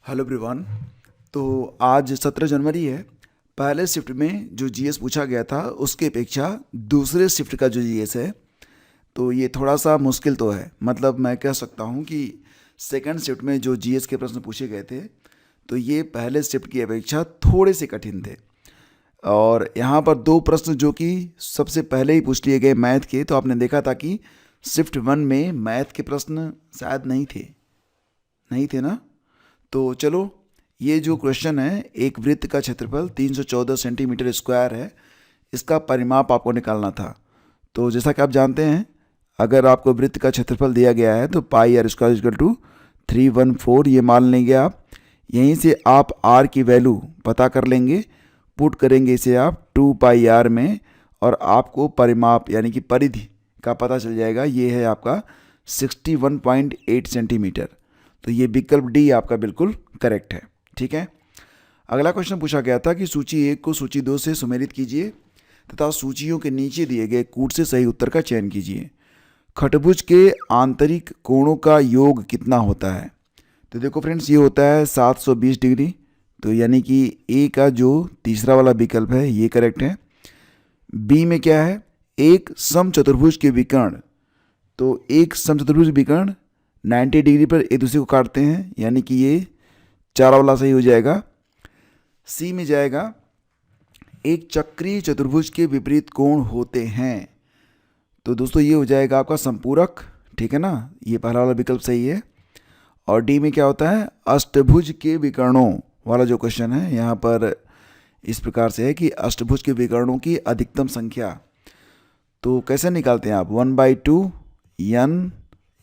Hello everyone. तो आज 17 जनवरी है। पहले शिफ्ट में जो जीएस पूछा गया था उसकी अपेक्षा दूसरे शिफ्ट का जो जीएस है तो ये थोड़ा सा मुश्किल तो है। मतलब मैं कह सकता हूँ कि सेकंड शिफ्ट में जो जीएस के प्रश्न पूछे गए थे तो ये पहले शिफ्ट की अपेक्षा थोड़े से कठिन थे। और यहाँ पर दो प्रश्न जो कि सबसे पहले ही पूछ लिए गए मैथ के, तो आपने देखा था कि शिफ्ट वन में मैथ के प्रश्न शायद नहीं थे ना। तो चलो, ये जो क्वेश्चन है, एक वृत्त का क्षेत्रफल 314 सेंटीमीटर स्क्वायर है, इसका परिमाप आपको निकालना था। तो जैसा कि आप जानते हैं, अगर आपको वृत्त का क्षेत्रफल दिया गया है तो पाई आर स्क्वायर इक्वल टू 314 ये मान लेंगे आप। यहीं से आप आर की वैल्यू पता कर लेंगे, पुट करेंगे इसे आप 2 पाई आर में, और आपको परिमाप यानी कि परिधि का पता चल जाएगा। ये है आपका 61.8 सेंटीमीटर। तो ये विकल्प डी आपका बिल्कुल करेक्ट है। ठीक है। अगला क्वेश्चन पूछा गया था कि सूची 1 को सूची 2 से सुमेलित कीजिए तथा सूचियों के नीचे दिए गए कूट से सही उत्तर का चयन कीजिए। खटभुज के आंतरिक कोणों का योग कितना होता है? तो देखो फ्रेंड्स, ये होता है 720 डिग्री। तो यानी कि ए का जो तीसरा वाला विकल्प है ये करेक्ट है। बी में क्या है? एक समचतुर्भुज के विकर्ण। तो एक समचतुर्भुज विकर्ण 90 डिग्री पर एक दूसरे को काटते हैं, यानी कि ये चार वाला सही हो जाएगा। सी में जाएगा, एक चक्रीय चतुर्भुज के विपरीत कोण होते हैं। तो दोस्तों ये हो जाएगा आपका संपूरक। ठीक है ना, ये पहला वाला विकल्प सही है। और डी में क्या होता है? अष्टभुज के विकर्णों वाला जो क्वेश्चन है यहाँ पर इस प्रकार से है कि अष्टभुज के विकर्णों की अधिकतम संख्या। तो कैसे निकालते हैं आप? 1/2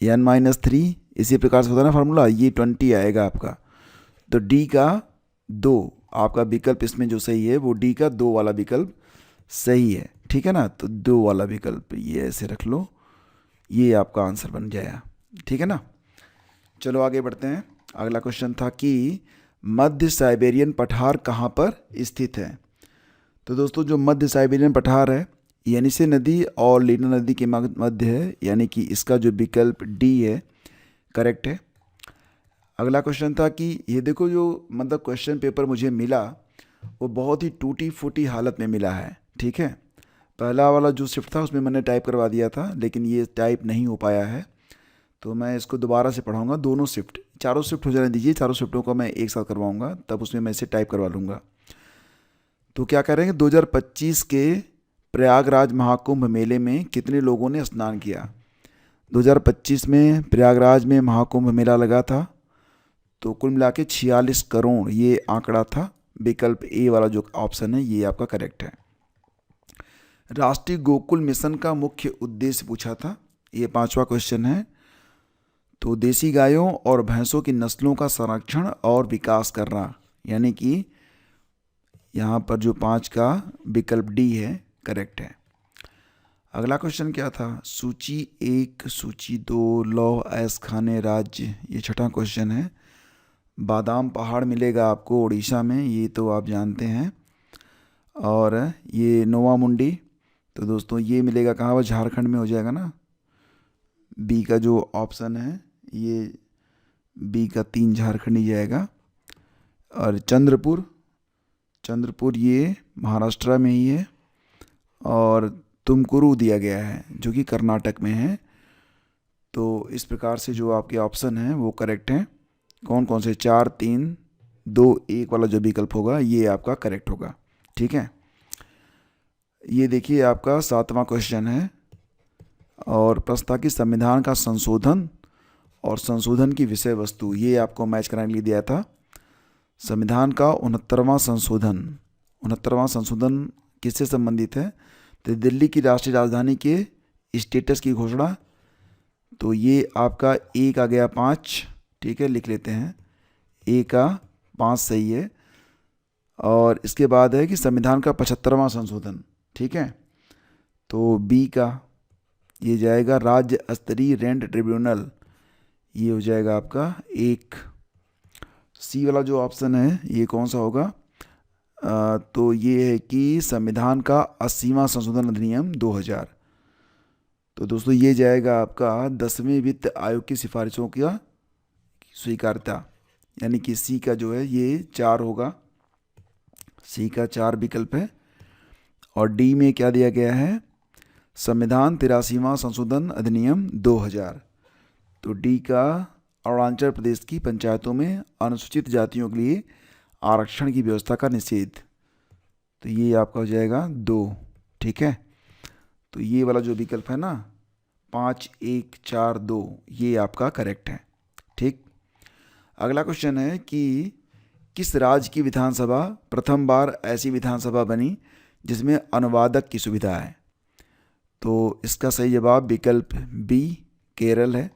n-3, इसी प्रकार से होता है ना फार्मूला, ये 20 आएगा आपका। तो डी का 2 आपका विकल्प इसमें जो सही है वो डी का 2 वाला विकल्प सही है। ठीक है ना, तो 2 वाला विकल्प ये ऐसे रख लो, ये आपका आंसर बन जाएगा। ठीक है ना। चलो आगे बढ़ते हैं। अगला क्वेश्चन था कि मध्य साइबेरियन पठार कहाँ पर स्थित है? तो दोस्तों जो मध्य साइबेरियन पठार है येनिसे नदी और लीना नदी के मध्य है, यानी कि इसका जो विकल्प डी है करेक्ट है। अगला क्वेश्चन था कि ये देखो, जो मतलब क्वेश्चन पेपर मुझे मिला वो बहुत ही टूटी फूटी हालत में मिला है। ठीक है, पहला वाला जो शिफ्ट था उसमें मैंने टाइप करवा दिया था, लेकिन ये टाइप नहीं हो पाया है। तो मैं इसको दोबारा से पढ़ाऊँगा, दोनों शिफ्ट, चारों शिफ्ट हो जाने दीजिए, चारों शिफ्टों को मैं एक साथ करवाऊँगा, तब उसमें मैं इसे टाइप करवा लूँगा। तो क्या करेंगे, 2025 के प्रयागराज महाकुंभ मेले में कितने लोगों ने स्नान किया? 2025 में प्रयागराज में महाकुंभ मेला लगा था, तो कुल मिला के 46 करोड़ ये आंकड़ा था। विकल्प ए वाला जो ऑप्शन है ये आपका करेक्ट है। राष्ट्रीय गोकुल मिशन का मुख्य उद्देश्य पूछा था, ये 5वां क्वेश्चन है। तो देसी गायों और भैंसों की नस्लों का संरक्षण और विकास करना, यानी कि यहाँ पर जो 5 का विकल्प डी है करेक्ट है। अगला क्वेश्चन क्या था? सूची 1 सूची 2 लौह ऐस खाने राज्य, ये छठा क्वेश्चन है। बादाम पहाड़ मिलेगा आपको उड़ीसा में, ये तो आप जानते हैं। और ये नोवा मुंडी, तो दोस्तों ये मिलेगा कहाँ? वो झारखंड में हो जाएगा ना। बी का जो ऑप्शन है ये बी का 3 झारखंड ही जाएगा। और चंद्रपुर ये महाराष्ट्र में ही है। और तुमकुरू दिया गया है जो कि कर्नाटक में है। तो इस प्रकार से जो आपके ऑप्शन हैं वो करेक्ट हैं। कौन कौन से? 4 3 2 1 वाला जो विकल्प होगा ये आपका करेक्ट होगा। ठीक है, ये देखिए आपका 7वां क्वेश्चन है, और प्रश्न था कि संविधान का संशोधन और संशोधन की विषय वस्तु, ये आपको मैच कराने के लिए दिया था। संविधान का 69वां संशोधन किससे संबंधित है? तो दिल्ली की राष्ट्रीय राजधानी के स्टेटस की घोषणा। तो ये आपका ए का गया 5। ठीक है, लिख लेते हैं, ए का 5 सही है। और इसके बाद है कि संविधान का 75वां संशोधन। ठीक है, तो बी का ये जाएगा राज्य स्तरीय रेंट ट्रिब्यूनल, ये हो जाएगा आपका 1। सी वाला जो ऑप्शन है ये कौन सा होगा? तो ये है कि संविधान का 80वां संशोधन अधिनियम 2000। तो दोस्तों ये जाएगा आपका 10वें वित्त आयोग की सिफारिशों का स्वीकार्यता, यानी कि सी का जो है ये 4 होगा, सी का 4 विकल्प है। और डी में क्या दिया गया है, संविधान 83वां संशोधन अधिनियम 2000। तो डी का अरुणाचल प्रदेश की पंचायतों में अनुसूचित जातियों के लिए आरक्षण की व्यवस्था का निषेध, तो ये आपका हो जाएगा 2। ठीक है, तो ये वाला जो विकल्प है ना 5, 1, 4, 2, ये आपका करेक्ट है। ठीक, अगला क्वेश्चन है कि किस राज्य की विधानसभा प्रथम बार ऐसी विधानसभा बनी जिसमें अनुवादक की सुविधा है। तो इसका सही जवाब विकल्प बी केरल है।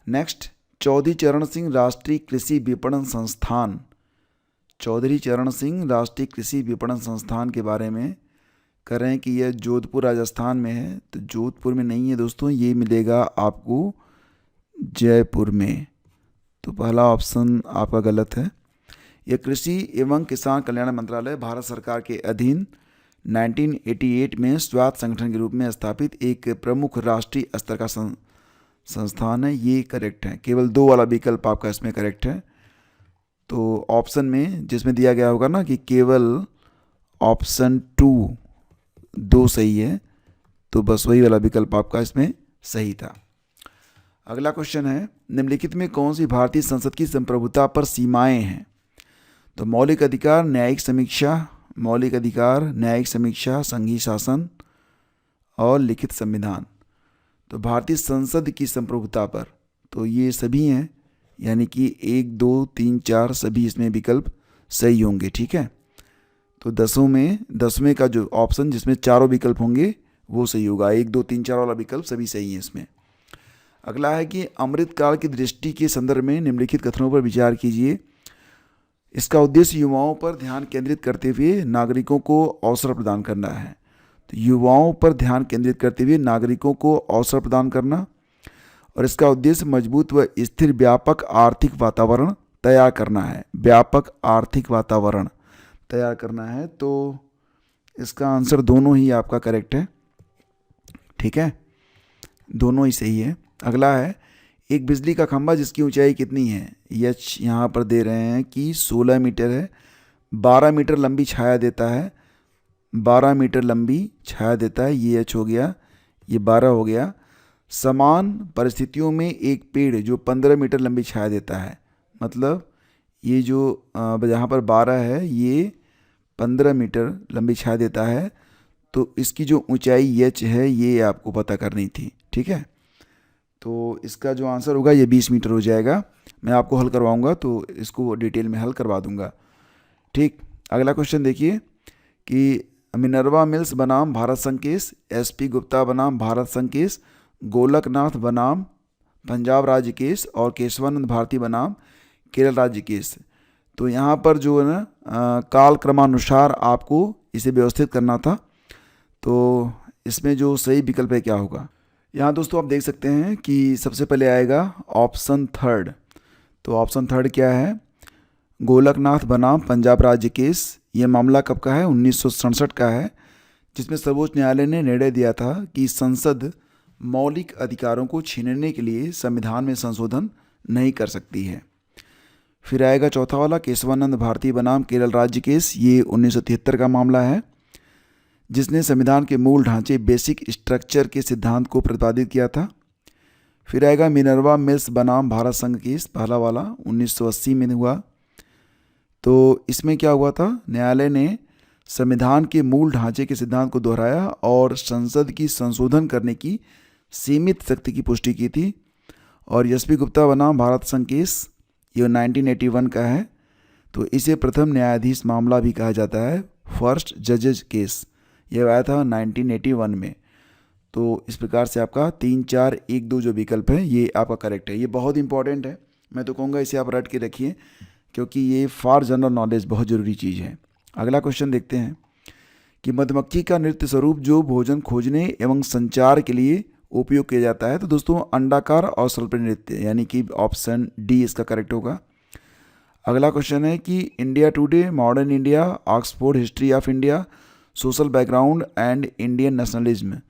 नेक्स्ट, चौधरी चरण सिंह राष्ट्रीय कृषि विपणन संस्थान, चौधरी चरण सिंह राष्ट्रीय कृषि विपणन संस्थान के बारे में कह रहे हैं कि यह जोधपुर राजस्थान में है। तो जोधपुर में नहीं है दोस्तों, ये मिलेगा आपको जयपुर में। तो पहला ऑप्शन आपका गलत है। यह कृषि एवं किसान कल्याण मंत्रालय भारत सरकार के अधीन 1988 में स्वायत्त संगठन के रूप में स्थापित एक प्रमुख राष्ट्रीय स्तर का संस्थान है। ये करेक्ट है, केवल 2 वाला विकल्प आपका इसमें करेक्ट है। तो ऑप्शन में जिसमें दिया गया होगा ना कि केवल ऑप्शन 2 सही है, तो बस वही वाला विकल्प आपका इसमें सही था। अगला क्वेश्चन है, निम्नलिखित में कौन सी भारतीय संसद की संप्रभुता पर सीमाएं हैं। तो मौलिक अधिकार, न्यायिक समीक्षा, मौलिक अधिकार, न्यायिक समीक्षा, संघीय शासन और लिखित संविधान। तो भारतीय संसद की संप्रभुता पर तो ये सभी हैं, यानी कि 1, 2, 3, 4 सभी इसमें विकल्प सही होंगे। ठीक है, तो 10वें का जो ऑप्शन जिसमें चारों विकल्प होंगे वो सही होगा। 1, 2, 3, 4 वाला विकल्प सभी सही है इसमें। अगला है कि अमृतकाल की दृष्टि के संदर्भ में निम्नलिखित कथनों पर विचार कीजिए। इसका उद्देश्य युवाओं पर ध्यान केंद्रित करते हुए नागरिकों को अवसर प्रदान करना है। तो युवाओं पर ध्यान केंद्रित करते हुए नागरिकों को अवसर प्रदान करना, और इसका उद्देश्य मजबूत व स्थिर व्यापक आर्थिक वातावरण तैयार करना है। व्यापक आर्थिक वातावरण तैयार करना है, तो इसका आंसर दोनों ही आपका करेक्ट है। ठीक है, दोनों ही सही है। अगला है, एक बिजली का खंभा जिसकी ऊंचाई कितनी है। एच यहाँ पर दे रहे हैं कि 16 मीटर है, 12 मीटर लंबी छाया देता है, 12 मीटर लंबी छाया देता है, ये एच हो गया, ये 12 हो गया। समान परिस्थितियों में एक पेड़ जो 15 मीटर लंबी छाया देता है, मतलब ये जो जहाँ पर 12 है ये 15 मीटर लंबी छाया देता है, तो इसकी जो ऊंचाई एच है ये आपको पता करनी थी। ठीक है, तो इसका जो आंसर होगा ये 20 मीटर हो जाएगा। मैं आपको हल करवाऊंगा तो इसको डिटेल में हल करवा दूंगा। ठीक, अगला क्वेश्चन देखिए कि मिनर्वा मिल्स बनाम भारत संकेस, एसपी गुप्ता बनाम भारत संकेस, गोलकनाथ बनाम पंजाब राज्य केस और केशवानंद भारती बनाम केरल राज्य केस। तो यहाँ पर जो है ना काल क्रमानुसार आपको इसे व्यवस्थित करना था। तो इसमें जो सही विकल्प है क्या होगा, यहाँ दोस्तों आप देख सकते हैं कि सबसे पहले आएगा ऑप्शन 3। तो ऑप्शन 3 क्या है, गोलकनाथ बनाम पंजाब राज्य केस। ये मामला कब का है, 1967 का है, जिसमें सर्वोच्च न्यायालय ने निर्णय दिया था कि संसद मौलिक अधिकारों को छीनने के लिए संविधान में संशोधन नहीं कर सकती है। फिर आएगा चौथा वाला, केशवानंद भारती बनाम केरल राज्य केस। ये 1973 का मामला है, जिसने संविधान के मूल ढांचे बेसिक स्ट्रक्चर के सिद्धांत को प्रतिपादित किया था। फिर आएगा मिनर्वा मिल्स बनाम भारत संघ केस, पहला वाला 1980 में हुआ। तो इसमें क्या हुआ था, न्यायालय ने संविधान के मूल ढांचे के सिद्धांत को दोहराया और संसद की संशोधन करने की सीमित शक्ति की पुष्टि की थी। और एसपी गुप्ता बनाम भारत संघ केस ये 1981 का है, तो इसे प्रथम न्यायाधीश मामला भी कहा जाता है, फर्स्ट जजेज केस। यह आया था 1981 में। तो इस प्रकार से आपका 3, 4, 1, 2 जो विकल्प है ये आपका करेक्ट है। ये बहुत इंपॉर्टेंट है, मैं तो कहूँगा इसे आप रट के रखिए, क्योंकि ये फॉर जनरल नॉलेज बहुत ज़रूरी चीज़ है। अगला क्वेश्चन देखते हैं कि मधुमक्खी का नृत्य स्वरूप जो भोजन खोजने एवं संचार के लिए उपयोग किया जाता है। तो दोस्तों अंडाकार और स्वल्प नृत्य, यानी कि ऑप्शन डी इसका करेक्ट होगा। अगला क्वेश्चन है कि India today, modern India, Oxford history of India, social background and Indian nationalism.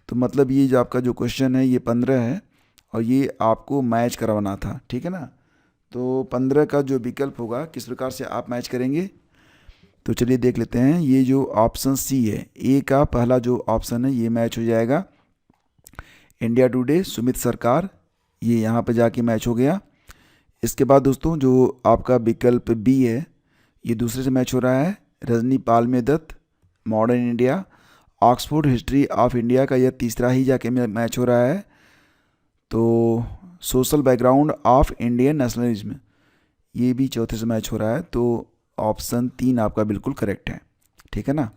तो मतलब ये जो आपका जो क्वेश्चन है ये 15 है और ये आपको मैच करवाना था, ठीक है ना। तो 15 का जो विकल्प होगा किस प्रकार से आप मैच करेंगे, तो चलिए देख लेते हैं। ये जो ऑप्शन सी है, ए का पहला जो ऑप्शन है ये मैच हो जाएगा। इंडिया टुडे, सुमित सरकार, ये यहाँ पे जाके मैच हो गया। इसके बाद दोस्तों जो आपका विकल्प बी है ये दूसरे से मैच हो रहा है। Rajni Palme Dutt, modern India, Oxford history of India का यह तीसरा ही जाके मैच हो रहा है। तो social background of Indian nationalism, ये भी चौथे से मैच हो रहा है। तो ऑप्शन 3 आपका बिल्कुल करेक्ट है, ठीक है ना।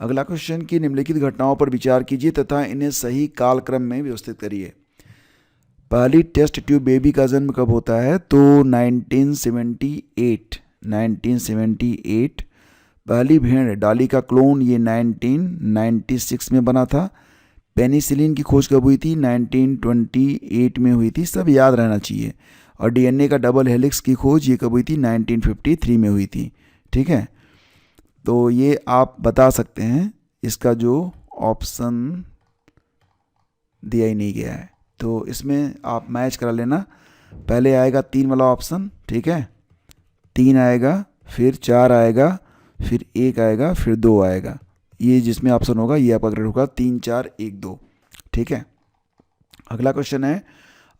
अगला क्वेश्चन की निम्नलिखित घटनाओं पर विचार कीजिए तथा इन्हें सही कालक्रम में व्यवस्थित करिए। पहली टेस्ट ट्यूब बेबी का जन्म कब होता है, तो 1978। पहली भेड़ डॉली का क्लोन ये 1996 में बना था। पेनिसिलिन की खोज कब हुई थी, 1928 में हुई थी, सब याद रहना चाहिए। और डीएनए का डबल हेलिक्स की खोज ये कब हुई थी, 1953 में हुई थी, ठीक है। तो ये आप बता सकते हैं, इसका जो ऑप्शन दिया ही नहीं गया है तो इसमें आप मैच करा लेना। पहले आएगा 3 वाला ऑप्शन, ठीक है, 3 आएगा, फिर 4 आएगा, फिर 1 आएगा, फिर 2 आएगा। ये जिसमें ऑप्शन होगा ये आपका करेक्ट होगा, 3 4 1 2, ठीक है। अगला क्वेश्चन है,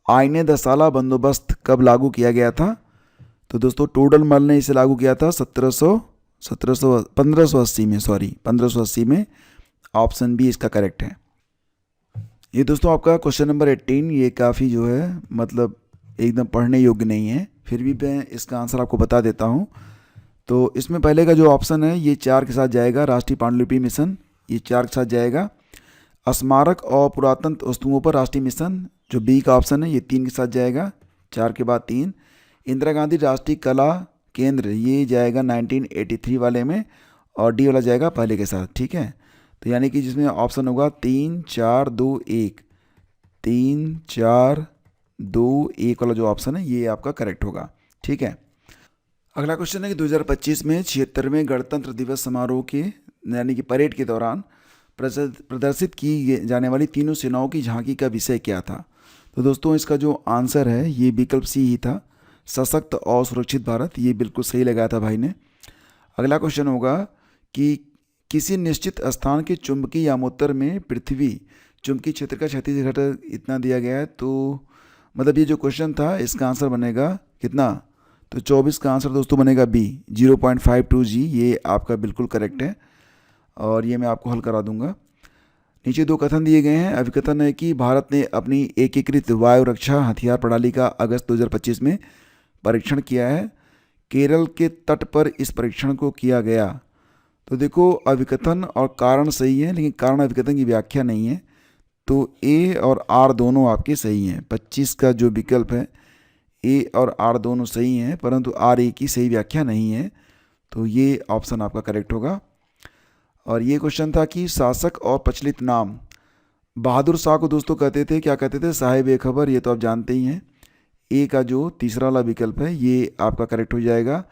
आईने दसाला बंदोबस्त कब लागू किया गया था, तो दोस्तों टोडरमल ने इसे लागू किया था 1580 में। ऑप्शन बी इसका करेक्ट है। ये दोस्तों आपका क्वेश्चन नंबर 18, ये काफ़ी जो है मतलब एकदम पढ़ने योग्य नहीं है, फिर भी मैं इसका आंसर आपको बता देता हूँ। तो इसमें पहले का जो ऑप्शन है ये 4 के साथ जाएगा, राष्ट्रीय पांडुलिपि मिशन, ये 4 के साथ जाएगा। स्मारक और पुरातन वस्तुओं पर राष्ट्रीय मिशन, जो बी का ऑप्शन है ये 3 के साथ जाएगा, 4 के बाद 3। इंदिरा गांधी राष्ट्रीय कला केंद्र ये जाएगा 1983 वाले में, और डी वाला जाएगा पहले के साथ, ठीक है। तो यानी कि जिसमें ऑप्शन होगा 3 4 2 1, 3 4 2 1 वाला जो ऑप्शन है ये आपका करेक्ट होगा, ठीक है। अगला क्वेश्चन है कि 2025 में 76वें गणतंत्र दिवस समारोह के यानी कि परेड के दौरान प्रदर्शित की जाने वाली तीनों सेनाओं की झांकी का विषय क्या था, तो दोस्तों इसका जो आंसर है ये विकल्प सी ही था, सशक्त और सुरक्षित भारत, ये बिल्कुल सही लगाया था भाई ने। अगला क्वेश्चन होगा कि किसी निश्चित स्थान के चुंबकीय यामोत्तर में पृथ्वी चुंबकीय क्षेत्र का क्षैतिज घटक इतना दिया गया है। तो मतलब ये जो क्वेश्चन था इसका आंसर बनेगा कितना, तो 24 का आंसर दोस्तों बनेगा बी, 0.52 जी, ये आपका बिल्कुल करेक्ट है। और ये मैं आपको हल करा दूंगा। नीचे 2 कथन दिए गए हैं। अभिकथन है कि भारत ने अपनी एकीकृत वायु रक्षा हथियार प्रणाली का अगस्त 2025 में परीक्षण किया है। केरल के तट पर इस परीक्षण को किया गया। तो देखो अभिकथन और कारण सही है, लेकिन कारण अभिकथन की व्याख्या नहीं है। तो ए और आर दोनों आपके सही हैं। 25 का जो विकल्प है ए और आर दोनों सही हैं, परंतु आर ए की सही व्याख्या नहीं है। तो ये ऑप्शन आपका करेक्ट होगा। और ये क्वेश्चन था कि शासक और प्रचलित नाम, बहादुर शाह को दोस्तों कहते थे, क्या कहते थे, साहिब ए खबर, ये तो आप जानते ही हैं। ए का जो तीसरा वाला विकल्प है ये आपका करेक्ट हो जाएगा।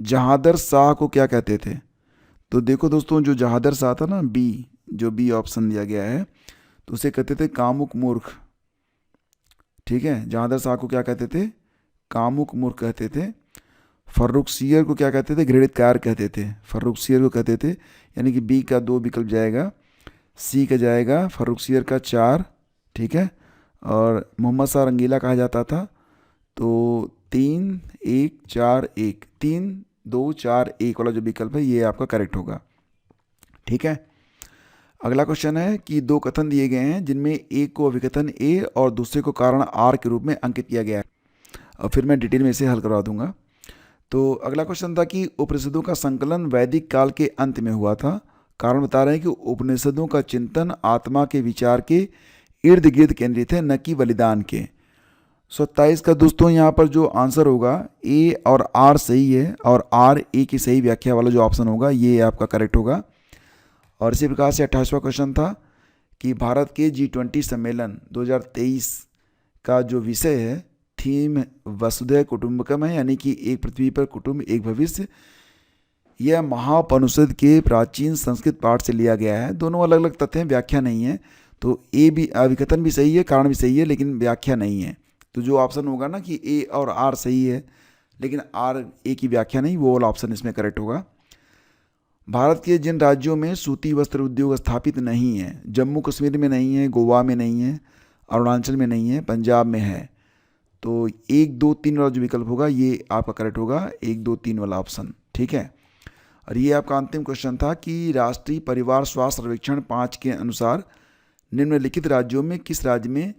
जहादर शाह को क्या कहते थे, तो देखो दोस्तों जो जहादर शाह था ना, बी, जो बी ऑप्शन दिया गया है, तो उसे कहते थे कामुक मूर्ख, ठीक है। जहादर शाह को क्या कहते थे, कामुक मूर्ख कहते थे। फर्रुखसियर को क्या कहते थे, घृणित कार कहते थे, फर्रुखसियर को कहते थे। यानी कि बी का 2 विकल्प जाएगा, सी का जाएगा, फर्रुखसियर का 4, ठीक है। और मोहम्मद शाह रंगीला कहा जाता था। तो 3 1 4 1, 3 2 4 1 वाला जो विकल्प है ये आपका करेक्ट होगा, ठीक है। अगला क्वेश्चन है कि 2 कथन दिए गए हैं जिनमें एक को अभिकथन ए और दूसरे को कारण आर के रूप में अंकित किया गया है। और फिर मैं डिटेल में इसे हल करवा दूंगा। तो अगला क्वेश्चन था कि उपनिषदों का संकलन वैदिक काल के अंत में हुआ था। कारण बता रहे हैं कि उपनिषदों का चिंतन आत्मा के विचार के इर्द गिर्द केंद्रित है, न कि बलिदान के। 27 का दोस्तों यहाँ पर जो आंसर होगा ए और आर सही है, और आर ए की सही व्याख्या वाला जो ऑप्शन होगा ये आपका करेक्ट होगा। और इसी प्रकार से 28वां क्वेश्चन था कि भारत के G20 सम्मेलन 2023 का जो विषय है, थीम वसुधैव कुटुंबकम है, यानी कि एक पृथ्वी पर कुटुंब एक भविष्य। यह महापनिषद के प्राचीन संस्कृत पाठ से लिया गया है। दोनों अलग अलग तथ्य हैं, व्याख्या नहीं है। तो ए भी अभिकथन भी सही है, कारण भी सही है, लेकिन व्याख्या नहीं है। तो जो ऑप्शन होगा ना कि ए और आर सही है, लेकिन आर ए की व्याख्या नहीं, वो वाला ऑप्शन इसमें करेक्ट होगा। भारत के जिन राज्यों में सूती वस्त्र उद्योग स्थापित नहीं है, जम्मू कश्मीर में नहीं है, गोवा में नहीं है, अरुणाचल में नहीं है, पंजाब में है, तो 1, 2, 3 वाला जो विकल्प होगा ये आपका करेक्ट होगा, 1, 2, 3 वाला ऑप्शन। ठीक है, और ये आपका अंतिम क्वेश्चन था कि राष्ट्रीय परिवार स्वास्थ्य सर्वेक्षण 5 के अनुसार निम्नलिखित राज्यों में किस राज्य में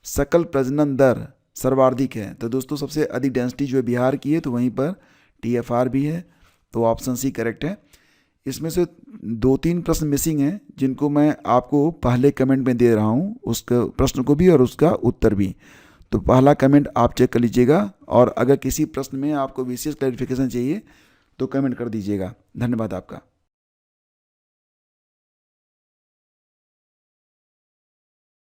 सकल प्रजनन दर सर्वाधिक है। तो दोस्तों सबसे अधिक डेंसिटी जो है बिहार की है, तो वहीं पर TFR भी है, तो ऑप्शन सी करेक्ट है। इसमें से 2-3 प्रश्न मिसिंग हैं जिनको मैं आपको पहले कमेंट में दे रहा हूँ, उसका प्रश्न को भी और उसका उत्तर भी। तो पहला कमेंट आप चेक कर लीजिएगा, और अगर किसी प्रश्न में आपको विशेष क्लैरिफिकेशन चाहिए तो कमेंट कर दीजिएगा। धन्यवाद आपका।